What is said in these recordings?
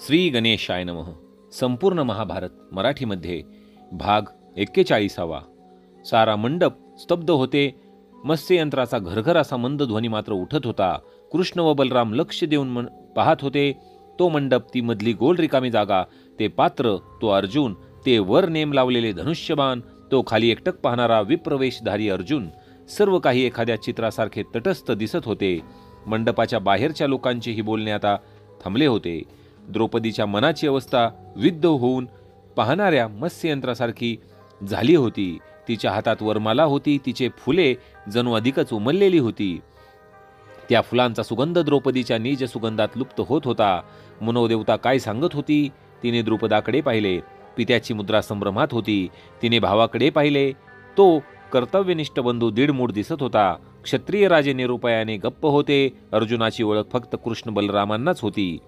श्री गणेशाय नमः. संपूर्ण महाभारत मराठीमध्ये भाग 41. सारा मंडप स्तब्ध होते. मत्स्ययंत्राचा घरघर असा मंद ध्वनी मात्र उठत होता. कृष्ण व बलराम लक्ष देऊन पाहत होते. तो मंडप, ती मधली गोल रिकामी जागा, ते पात्र, तो अर्जुन, ते वर नेम लावलेले धनुष्यबाण, तो खाली एकटक पाहणारा विप्रवेशधारी अर्जुन, सर्व काही एखाद्या चित्रासारखे तटस्थ दिसत होते. मंडपाच्या बाहेरच्या लोकांचेही बोलणे आता थांबले होते. द्रौपदीच्या मनाची अवस्था विद्ध होऊन पाहणाऱ्या मत्स्ययंत्रासारखी झाली होती. तिच्या हातात वरमाला होती. तिचे फुले जणू अधिकच उमललेली होती. त्या फुलांचा सुगंध द्रौपदीच्या निज सुगंधात लुप्त होत होता. मनोदेवता काय सांगत होती? तिने द्रुपदाकडे पाहिले. पित्याची मुद्रा संभ्रमात होती. तिने भावाकडे पाहिले. तो कर्तव्यनिष्ठ बंधू दीडमूड दिसत होता. क्षत्रिय राजे निरुपायाने गप्प होते. अर्जुनाची ओळख फक्त कृष्ण बलरामांनाच होती.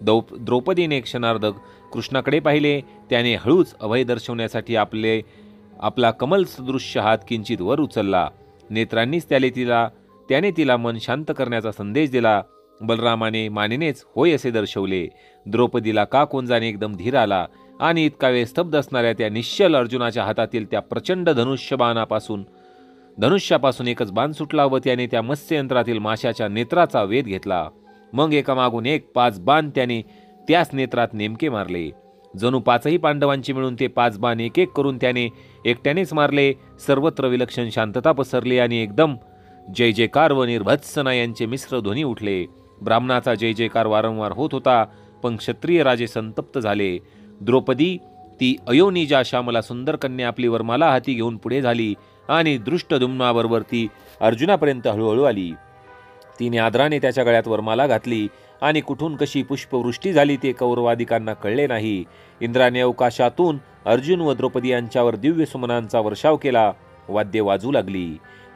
द्रौपदीने क्षणार्ध कृष्णाकडे पाहिले. त्याने हळूच अभय दर्शवण्यासाठी आपला कमल सदृश्य हात किंचित वर उचलला. नेत्रांनीच त्याने तिला मन शांत करण्याचा संदेश दिला. बलरामाने मानेनेच होय असे दर्शवले. द्रौपदीला का कोण जाणे एकदम धीर आला आणि इतका वेळ स्तब्ध असणाऱ्या त्या निश्चल अर्जुनाच्या हातातील त्या प्रचंड धनुष्यापासून एकच बाण सुटला व त्याने त्या मत्स्ययंत्रातील माशाच्या नेत्राचा वेध घेतला. मग एकामागून एक 5 बाण त्याने त्याच नेत्रात नेमके मारले. जणू 5ही पांडवांची मिळून ते 5 बाण एक एक करून त्याने एकट्यानेच मारले. सर्वत्र विलक्षण शांतता पसरली आणि एकदम जय जयकार व निर्भत्सना यांचे मिश्र ध्वनी उठले. ब्राह्मणाचा जय जयकार वारंवार होत होता, पण क्षत्रिय राजे संतप्त झाले. द्रौपदी, ती अयोनिजा श्यामला सुंदर कन्या, आपली वरमाला हाती घेऊन पुढे झाली आणि दृष्टद्युम्नाबरोबर ती अर्जुनापर्यंत हळूहळू आली. तिने आदराने त्याच्या गळ्यात वरमाला घातली आणि कुठून कशी पुष्पवृष्टी झाली ते कौरवादिकांना कळले नाही. इंद्राने अवकाशातून अर्जुन व द्रौपदी यांच्यावर दिव्य सुमनांचा वर्षाव केला. वाद्य वाजू लागली.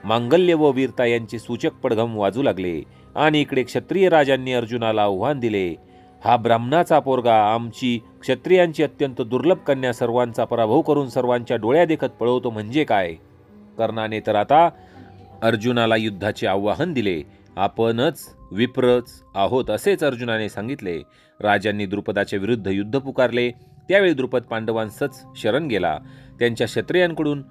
मांगल्य व वीरता यांचे सूचक पडघम वाजू लागले. आणि इकडे क्षत्रिय राजांनी अर्जुनाला आव्हान दिले. हा ब्राह्मणाचा पोरगा, आमची क्षत्रियांची अत्यंत दुर्लभ कन्या सर्वांचा पराभव करून सर्वांच्या डोळ्या देखत पळवतो म्हणजे काय? कर्णाने तर आता अर्जुनाला युद्धाचे आव्हान दिले. आपणच विप्रच आहोत असेच अर्जुनाने सांगितले. राजांनी द्रुपदाच्या विरुद्ध युद्ध पुकारले. त्यावेळी द्रुपद पांडवांसच शरण गेला. त्यांच्या क्षत्रियांकडून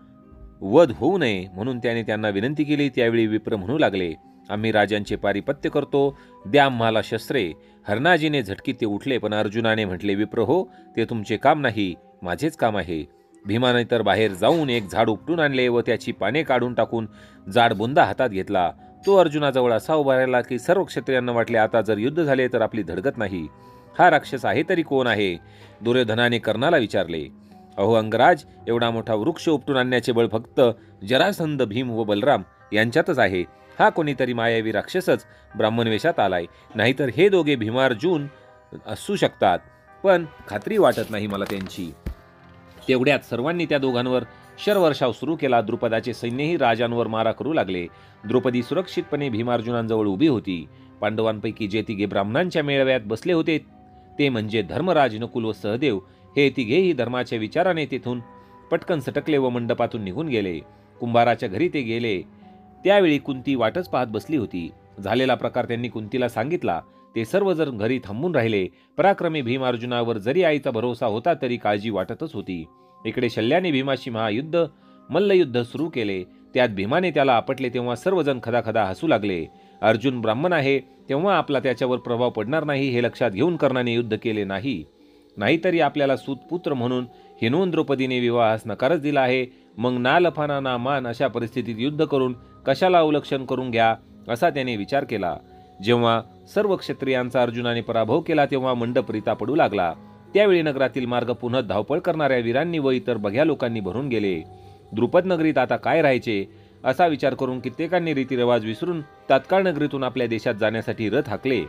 वध होऊ नये म्हणून त्याने त्यांना विनंती केली. त्यावेळी विप्र म्हणू लागले, आम्ही राजांचे पारिपत्य करतो, द्या आम्हाला शस्त्रे. हरणाजीने झटकीत ते उठले, पण अर्जुनाने म्हटले, विप्र हो, ते तुमचे काम नाही, माझेच काम आहे. भीमाने तर बाहेर जाऊन एक झाड उपटून आणले व त्याची पाने काढून टाकून जाड बुंदा हातात घेतला. तो अर्जुनाजवळ असा उभा राहिला की सर्व क्षत्रियांना वाटले, आता जर युद्ध झाले तर आपली धडगत नाही. हा राक्षस आहे तरी कोण आहे? दुर्योधनाने कर्णाला विचारले. अहो अंगराज, एवढा मोठा वृक्ष उपटून आणण्याचे बळ फक्त जरासंध, भीम व बलराम यांच्यातच आहे. हा कोणीतरी मायावी राक्षसच ब्राह्मण वेशात आलाय, नाहीतर हे दोघे भीमार्जुन असू शकतात, पण खात्री वाटत नाही मला त्यांची. तेवढ्यात सर्वांनी त्या दोघांवर शरवर्षाव सुरू केला. द्रुपदाचे सैन्यही राजांवर मारा करू लागले. द्रौपदी सुरक्षितपणे भीमार्जुनांजवळ उभी होती. पांडवांपैकी जे तिघे ब्राह्मणांच्या मेळाव्यात बसले होते ते म्हणजे धर्मराज, नकुल व सहदेव, हे तिघेही धर्माच्या विचाराने तेथून पटकन सटकले व मंडपातून निघून गेले. कुंभाराच्या घरी ते गेले. त्यावेळी कुंती वाटच पाहत बसली होती. झालेला प्रकार त्यांनी कुंतीला सांगितला. ते सर्वजण घरी थांबून राहिले. पराक्रमी भीमार्जुनावर जरी आईचा भरोसा होता तरी काळजी वाटतच होती. इकडे शल्याने भीमाशी महायुद्ध, मल्लयुद्ध सुरू केले. त्यात भीमाने त्याला आपटले तेव्हा सर्वजण खदाखदा हसू लागले. अर्जुन ब्राह्मण आहे तेव्हा आपला त्याच्यावर प्रभाव पडणार नाही हे लक्षात घेऊन कर्णाने युद्ध केले नाही. नाहीतरी आपल्याला सूतपुत्र म्हणून हिनवून द्रौपदीने विवाहास नकारच दिला आहे. मग ना लफाना ना मान अशा परिस्थितीत युद्ध करून कशाला अवलक्षण करून घ्या असा त्याने विचार केला. जेव्हा सर्व क्षत्रियांचा अर्जुनाने पराभव केला तेव्हा मंडप रिता पडू लागला. त्यावेळी नगरातील मार्ग पुन्हा धावपळ करणाऱ्या वीरांनी व इतर बघ्या लोकांनी भरून गेले. द्रुपद नगरीत आता काय राहायचे असा विचार करून कित्येकांनी रीतिरिवाज विसरून तात्काळ नगरीतून आपल्या देशात जाण्यासाठी रथ हाकले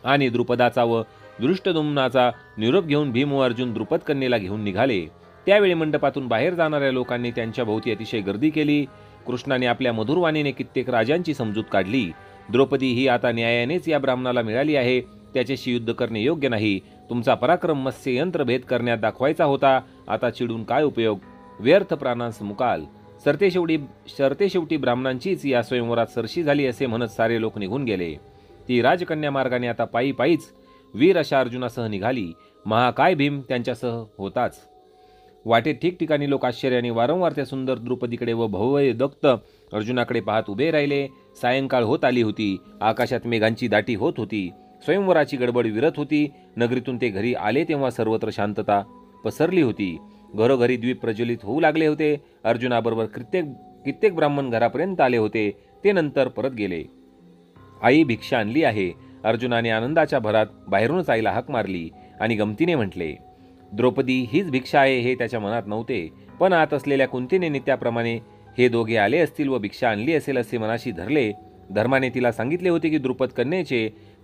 आणि द्रुपदाचा व दृष्टद्युम्नाचा निरोप घेऊन भीम व अर्जुन द्रुपद कन्येला घेऊन निघाले. त्यावेळी मंडपातून बाहेर जाणाऱ्या लोकांनी त्यांच्या भोवती अतिशय गर्दी केली. कृष्णाने आपल्या मधुरवाणीने कित्येक राजांची समजूत काढली. द्रौपदी ही आता न्यायानेच या ब्राह्मणाला मिळाली आहे, त्याच्याशी युद्ध करणे योग्य नाही. तुमचा पराक्रम मत्स्ययंत्र भेद करण्यात दाखवायचा होता, आता चिडून काय उपयोग? व्यर्थ प्राणांस मुकाल. सरतेशेवटी ब्राह्मणांचीच या स्वयंवरात सरशी झाली असे म्हणत सारे लोक निघून गेले. ती राजकन्या मार्गाने आता पायीच वीर अशा अर्जुनासह निघाली. महाकाय भीम त्यांच्यासह होताच. वाटेत ठिकठिकाणी लोक आश्चर्याने वारंवार त्या सुंदर द्रुपदीकडे व भव्य दक्त अर्जुनाकडे पाहत उभे राहिले. सायंकाळ होत आली होती. आकाशात मेघांची दाटी होत होती. स्वयंवराची गडबड विरत होती. नगरीतून ते घरी आले तेव्हा सर्वत्र शांतता पसरली होती. घरोघरी द्वीप प्रज्वलित होऊ लागले होते. अर्जुनाबरोबर कित्येक ब्राह्मण घरापर्यंत आले होते. ते नंतर परत गेले. आई भिक्षा आणली आहे. अर्जुनाने आनंदाच्या भरात बाहेरूनच आईला हाक मारली आणि गमतीने म्हटले. द्रौपदी हीच भिक्षा आहे हे त्याच्या मनात नव्हते, पण आत असलेल्या कुंतीने नित्याप्रमाणे हे दोघे आले असतील व भिक्षा आणली असेल असे मनाशी धरले. धर्माने तिला सांगितले होते की द्रुपद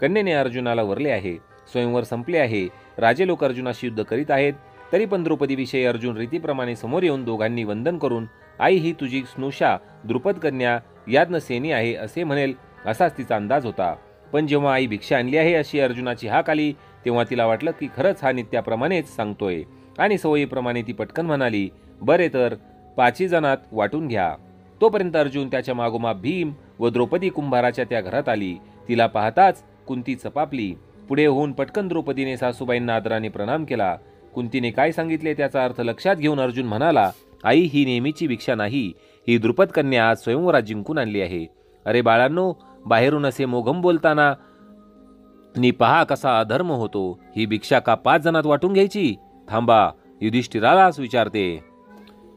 कन्येने अर्जुनाला वरले आहे. स्वयंवर संपले आहे. राजे लोक अर्जुनाशी युद्ध करीत आहेत. तरी पण द्रौपदीविषयी अर्जुन रीतीप्रमाणे समोर येऊन दोघांनी वंदन करून आई ही तुझी स्नुषा द्रुपद कन्या याज्ञसेनी आहे असे म्हणेल असाच तिचा अंदाज होता. पण जेव्हा आई भिक्षा आणली आहे अशी अर्जुनाची हाक आली तेव्हा तिला वाटलं की खरंच हा नित्याप्रमाणेच सांगतोय आणि सवयीप्रमाणे ती पटकन म्हणाली, बरे तर 5 जणात वाटून घ्या. तोपर्यंत अर्जुन त्याच्या मागोमाग भीम व द्रौपदी कुंभाराच्या त्या घरात आली. तिला पाहताच कुंती चपापली. पुढे होऊन पटकन द्रौपदीने सासूबाईंना आदराने प्रणाम केला. कुंतीने काय सांगितले त्याचा अर्थ लक्षात घेऊन अर्जुन म्हणाला, आई ही नेहमीची भिक्षा नाही. ही द्रुपद कन्या आज स्वयंवरात जिंकून आणली आहे. अरे बाळांनो, बाहेरून असे मोघम बोलताना नि पहा कसा अधर्म होतो. ही भिक्षा का 5 जणात वाटून घ्यायची? थांबा, युधिष्ठिरालाच विचारते.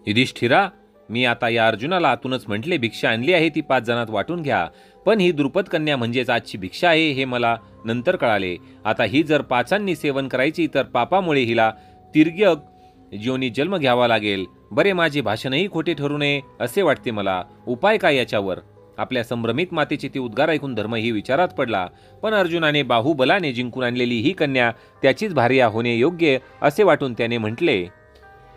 युधिष्ठिरा, मी आता या अर्जुनाला आतूनच म्हटले भिक्षा आणली आहे ती 5 जणात वाटून घ्या. पण ही द्रुपद कन्या म्हणजेच आजची भिक्षा आहे हे मला नंतर कळाले. आता ही जर 5 सेवन करायची तर पापामुळे हिला तिर्यक जीवनी जन्म घ्यावा लागेल. बरे, माझे भाषणही खोटे ठरू नये असे वाटते मला. उपाय काय याच्यावर? आपल्या संभ्रमित मातेचे ते उद्गार ऐकून धर्मही विचारात पडला. पण अर्जुनाने बाहुबलाने जिंकून आणलेली ही कन्या त्याचीच भार्या होणे योग्य असे वाटून त्याने म्हटले,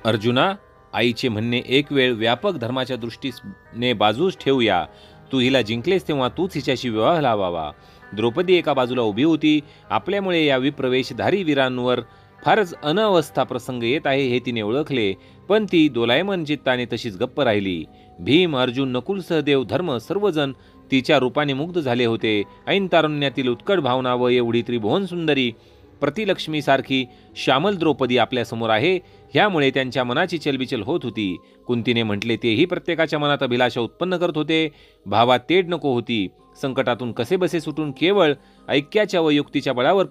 अर्जुना, आईचे म्हणणे एक वेळ व्यापक धर्माच्या दृष्टीने बाजूस ठेवूया. तू हिला जिंकलेस तेव्हा तूच हिच्याशी विवाह लावावा. द्रौपदी एका बाजूला उभी होती. आपल्यामुळे या विप्रवेशधारी वीरांवर फारच अनवस्था प्रसंग येत आहे हे तिने ओळखले, पण ती दोलायमान चित्ताने तशीच गप्प राहिली. भीम, अर्जुन, नकुल, सहदेव, धर्म सर्वजण तिच्या रूपाने मुग्ध झाले होते. ऐन तारुण्यातील उत्कट भावना व एवढी त्रिभुवन सुंदरी प्रतिलक्ष्मीसारखी श्यामल द्रौपदी आपल्यासमोर आहे ह्यामुळे त्यांच्या मनाची चलबिचल होत होती. कुंतीने म्हटले तेही प्रत्येकाच्या मनात अभिलाषा उत्पन्न करत होते. भावात तेढ नको होती. संकटातून कसे बसे सुटून केवळ ऐक्याच्या व युक्तीच्या बळावर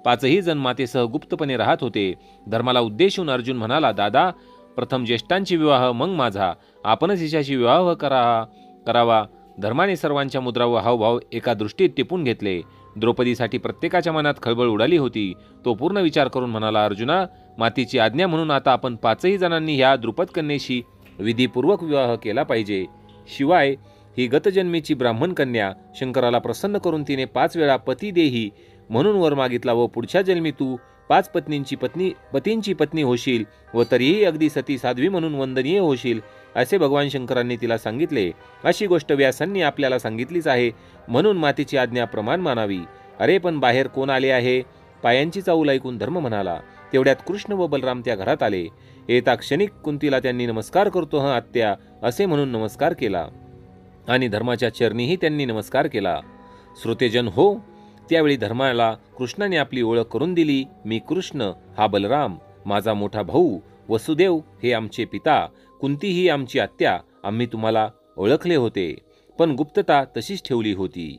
5ही जण मातेसह गुप्तपणे राहत होते. धर्माला उद्देशून अर्जुन म्हणाला, दादा, प्रथम ज्येष्ठांची विवाह मग माझा. आपणच हिच्याशी विवाह करावा. धर्माने सर्वांच्या मुद्रा व हावभाव एका दृष्टीत टिपून घेतले. द्रौपदीसाठी प्रत्येकाच्या मनात खळबळ उडाली होती. तो पूर्ण विचार करून म्हणाला, अर्जुना, मातीची आज्ञा म्हणून आता आपण 5ही जणांनी ह्या द्रुपद कन्येशी विधीपूर्वक विवाह केला पाहिजे. शिवाय ही गतजन्मीची ब्राह्मण कन्या शंकराला प्रसन्न करून तिने 5 वेळा पती देही म्हणून वर मागितला व पुढच्या जन्मी तू 5 पतींची पत्नी होशील व तरीही अगदी सती साध्वी म्हणून वंदनीय होशील असे भगवान शंकरांनी तिला सांगितले. अशी गोष्ट व्यासांनी आपल्याला सांगितलीच आहे, म्हणून मातेची आज्ञा प्रमाण मानावी. अरे पण बाहेर कोण आले आहे? पायांची चाऊल ऐकून धर्म म्हणाला. तेवढ्यात कृष्ण व बलराम त्या घरात आले. येता क्षणिक कुंतीला त्यांनी नमस्कार करतो हं आत्या असे म्हणून नमस्कार केला आणि धर्माच्या चरणीही त्यांनी नमस्कार केला. श्रोतेजन हो, त्यावेळी धर्माला कृष्णाने आपली ओळख करून दिली. मी कृष्ण, हा बलराम, माझा मोठा भाऊ. वसुदेव हे आमचे पिता, कुंती ही आमची आत्या. आम्ही तुम्हाला ओळखले होते, पण गुप्तता तशीच ठेवली होती.